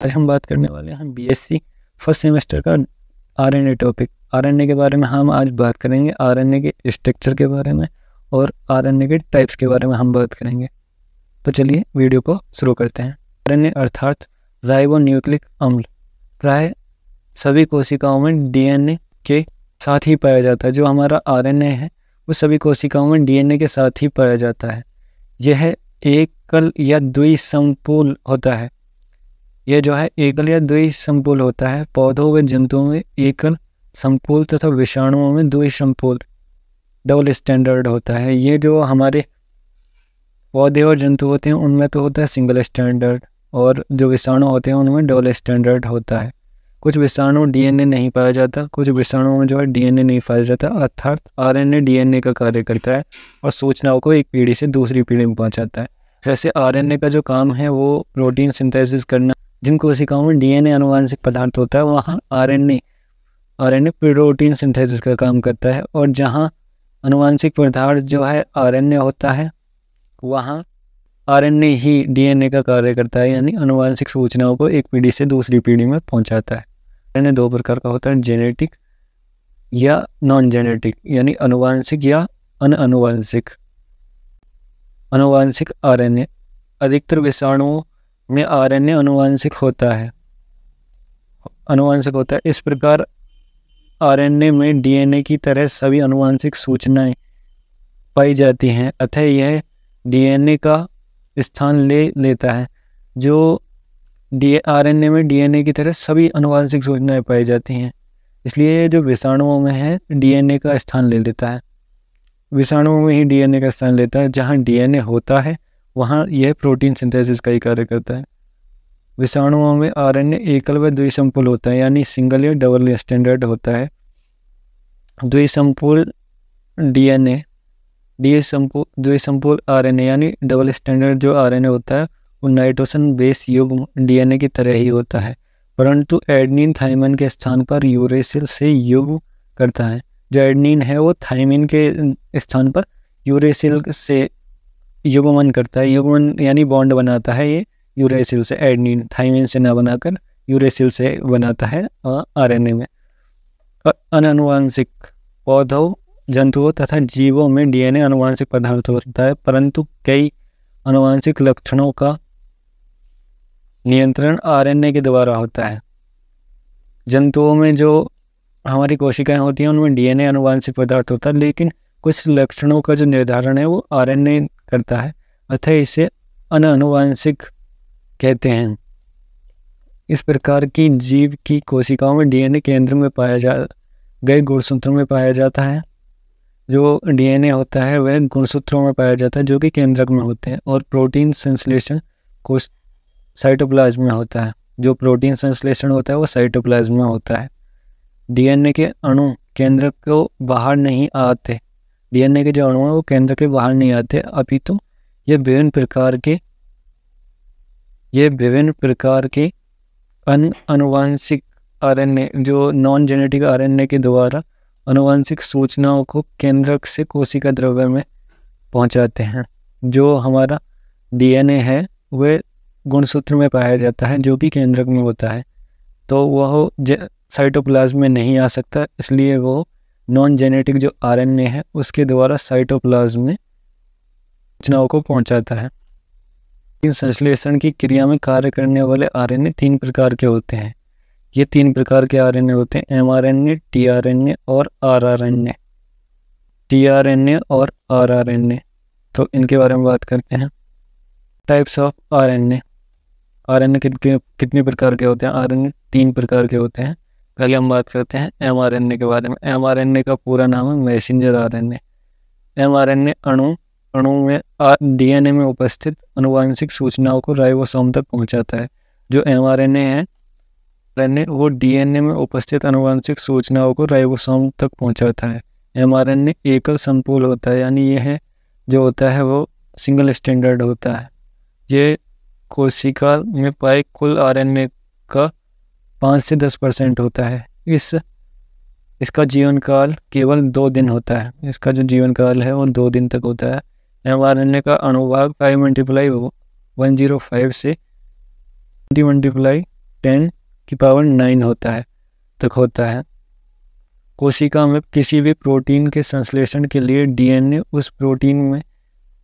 आज हम बात करने वाले हैं बीएससी फर्स्ट सेमेस्टर का आरएनए टॉपिक। आरएनए के बारे में हम आज बात करेंगे, आरएनए के स्ट्रक्चर के बारे में और आरएनए के टाइप्स के बारे में हम बात करेंगे। तो चलिए वीडियो को शुरू करते हैं। आरएनए अर्थात राइबोन्यूक्लिक अम्ल प्राय सभी कोशिकाओं में डीएनए के साथ ही पाया जाता है। जो हमारा आरएनए है वो सभी कोशिकाओं में डीएनए के साथ ही पाया जाता है। यह एकल या द्विसंपूल होता है। यह जो है एकल या द्विसंपूल होता है। पौधों व जंतुओं में एकल संपूल तथा विषाणुओं में द्विसंपूल डबल स्टैंडर्ड होता है। ये जो हमारे पौधे और जंतु होते हैं उनमें तो होता है सिंगल स्टैंडर्ड, और जो विषाणु होते हैं उनमें डबल स्टैंडर्ड होता है। कुछ विषाणु डीएनए नहीं पाया जाता, कुछ विषाणुओं में जो है डीएनए नहीं पाया जाता, अर्थात आरएनए डीएनए का कार्य करता है और सूचनाओं को एक पीढ़ी से दूसरी पीढ़ी में पहुंचाता है। जैसे आरएनए का जो काम है वो प्रोटीन सिंथेसिस करना। जिन कोशिकाओं में डीएनए अनुवांशिक पदार्थ होता है वहाँ आरएनए प्रोटीन सिंथेसिस का काम करता है, और जहाँ अनुवांशिक पदार्थ जो है आरएनए होता है वहाँ आरएनए ही डीएनए का कार्य करता है, यानी अनुवांशिक सूचनाओं को एक पीढ़ी से दूसरी पीढ़ी में पहुंचाता है। आरएनए दो प्रकार का होता है, जेनेटिक या नॉन जेनेटिक, यानी अनुवांशिक या अनआनुवांशिक। अनुवांशिक आरएनए अधिकतर विषाणुओं में आरएनए अनुवांशिक होता है। इस प्रकार आरएनए में डीएनए की तरह सभी अनुवांशिक सूचनाएं पाई जाती हैं, अतः यह डीएनए का स्थान ले लेता है। जो आरएनए में डीएनए की तरह सभी अनुवांशिक सूचनाएं पाई जाती हैं, इसलिए जो विषाणुओं में है डीएनए का स्थान ले लेता है। विषाणुओं में ही डीएनए का स्थान लेता है। जहाँ डीएनए होता है वहाँ यह प्रोटीन सिंथेसिस का ही कार्य करता है। विषाणुओं में आरएनए एकल व द्विसंपूल होता है, यानी सिंगल या डबल स्टैंडर्ड होता है। द्विसंपूल डीएनए द्विसंपूल आरएनए यानी डबल स्टैंडर्ड जो आरएनए होता है वो नाइट्रोजन बेस युग्म डीएनए की तरह ही होता है, परंतु एडेनिन थाइमिन के स्थान पर यूरेसिल से युग्म करता है। जो एडेनिन है वो थाइमिन के स्थान पर यूरेसिल से युग्मन करता है। युग्मन यानी बॉन्ड बनाता है ये यूरेसिल से। एडेनिन थाइमिन से न बनाकर यूरेसिल से बनाता है आरएनए में। अनानुवांशिक पौधों, जंतुओं तथा जीवों में डीएनए अनुवांशिक पदार्थ होता है, परंतु कई अनुवांशिक लक्षणों का नियंत्रण आरएनए के द्वारा होता है। जंतुओं में जो हमारी कोशिकाएं होती हैं उनमें डीएनए अनुवांशिक पदार्थ होता है, लेकिन कुछ लक्षणों का जो निर्धारण है वो आरएनए करता है, अतः इसे अनानुवांशिक कहते हैं। इस प्रकार की जीव की कोशिकाओं में डीएनए केंद्र में गए गुणसूत्रों में पाया जाता है। जो डीएनए होता है वह गुणसूत्रों में पाया जाता है जो कि केंद्रक में होते हैं, और प्रोटीन संश्लेषण को साइटोप्लाज्म में होता है। जो प्रोटीन संश्लेषण होता है वो साइटोप्लाज्म में होता है। डीएनए के अणु केंद्रक को बाहर नहीं आते। डीएनए के जो अणु हैं वो केंद्र के बाहर नहीं आते, अपितु ये विभिन्न प्रकार के अनुवांशिक आरएनए जो नॉन जेनेटिक आरएनए के द्वारा अनुवांशिक सूचनाओं को केंद्रक से कोशिका द्रव्य में पहुंचाते हैं। जो हमारा डीएनए है वह गुणसूत्र में पाया जाता है जो कि केंद्रक में होता है, तो वह साइटोप्लाज्म में नहीं आ सकता, इसलिए वो नॉन जेनेटिक जो आरएनए है उसके द्वारा साइटोप्लाज्म में सूचनाओं को पहुंचाता है। इन संश्लेषण की क्रिया में कार्य करने वाले आरएनए तीन प्रकार के होते हैं। ये तीन प्रकार के आरएनए होते हैं, एमआरएनए, टीआरएनए और आरआरएनए। टीआरएनए और आरआरएनए, तो इनके बारे में बात करते हैं। Types of RNA. आरएनए कितने प्रकार के होते हैं? आरएनए तीन प्रकार के होते हैं। पहले हम बात करते हैं एमआरएनए के बारे में। एमआरएनए का पूरा नाम है मैसेंजर आरएनए। एमआरएनए अणु में डीएनए में उपस्थित अनुवांशिक सूचनाओं को राइबोसोम तक पहुंचाता है। जो एमआरएनए है वो डीएनए में उपस्थित अनुवांशिक सूचनाओं को राइबोसोम तक पहुंचाता है। एमआरएनए एकल संपूल होता है, यानी यह जो होता है वो सिंगल स्टैंडर्ड होता है। ये कोशिका में पाए कुल आरएनए का 5 से 10% होता है। इसका जीवन काल केवल 2 दिन होता है। इसका जो जीवन काल है वो 2 दिन तक होता है। एमआरएनए का अनुभाग 5 × 105 से 20 × 10⁹ होता है। कोशिका में किसी भी प्रोटीन के संश्लेषण के लिए डीएनए उस प्रोटीन में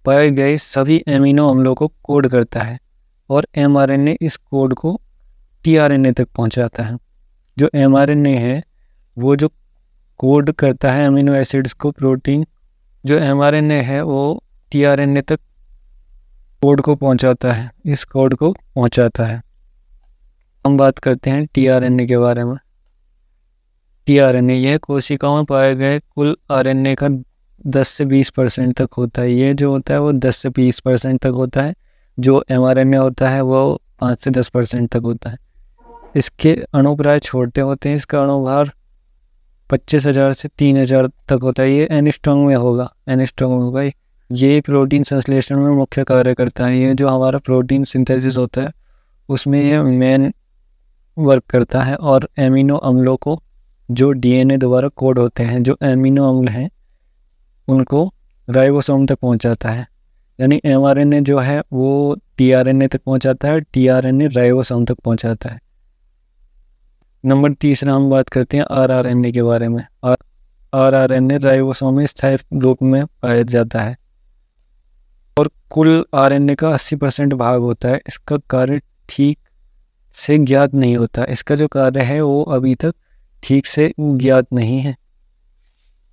पाए गए सभी एमिनो अम्लों को कोड करता है और एमआरएनए इस कोड को टीआरएनए तक पहुंचाता है। जो एमआरएनए है वो जो कोड करता है अमीनो एसिड्स को प्रोटीन, जो एमआरएनए है वो टीआरएनए तक कोड को पहुंचाता है, इस कोड को पहुंचाता है। हम बात करते हैं टीआरएनए के बारे में। टीआरएनए यह कोशिकाओं में पाए गए कुल आरएनए का 10 से 20% तक होता है। ये जो होता है वो 10 से 20% तक होता है। जो एमआरएनए होता है वो 5 से 10% तक होता है। इसके अणु प्राय छोटे होते हैं। इसका अणुभार 25,000 से 3,000 तक होता है। ये एंगस्ट्रॉम में होगा। ये प्रोटीन संश्लेषण में मुख्य कार्य करता है। ये जो हमारा प्रोटीन सिंथेसिस होता है उसमें ये मेन वर्क करता है और एमिनो अम्लों को जो डीएनए द्वारा कोड होते हैं, जो एमिनो अम्ल हैं उनको राइबोसोम तक पहुंचाता है। यानी एमआरएनए जो है वो टीआरएनए तक पहुंचाता है, टीआरएनए राइबोसोम तक पहुंचाता है। नंबर 3 हम बात करते हैं आरआरएनए के बारे में। आरआरएनए राइबोसोम में स्थायी रूप में पाया जाता है और कुल आरएनए का 80% भाग होता है। इसका कार्य ठीक से ज्ञात नहीं होता। इसका जो कार्य है वो अभी तक ठीक से ज्ञात नहीं है।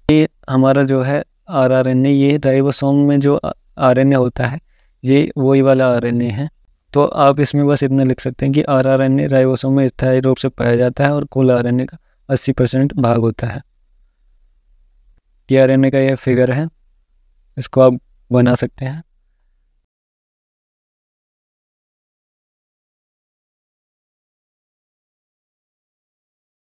ये हमारा जो है आरआरएनए, ये राइबोसोम में जो आरएनए होता है ये वही वाला आरएनए है। तो आप इसमें बस इतना लिख सकते हैं कि आरआरएनए राइबोसोम में स्थायी रूप से पाया जाता है और कुल आरएनए का 80% भाग होता है। टीआरएनए का यह फिगर है, इसको आप बना सकते हैं।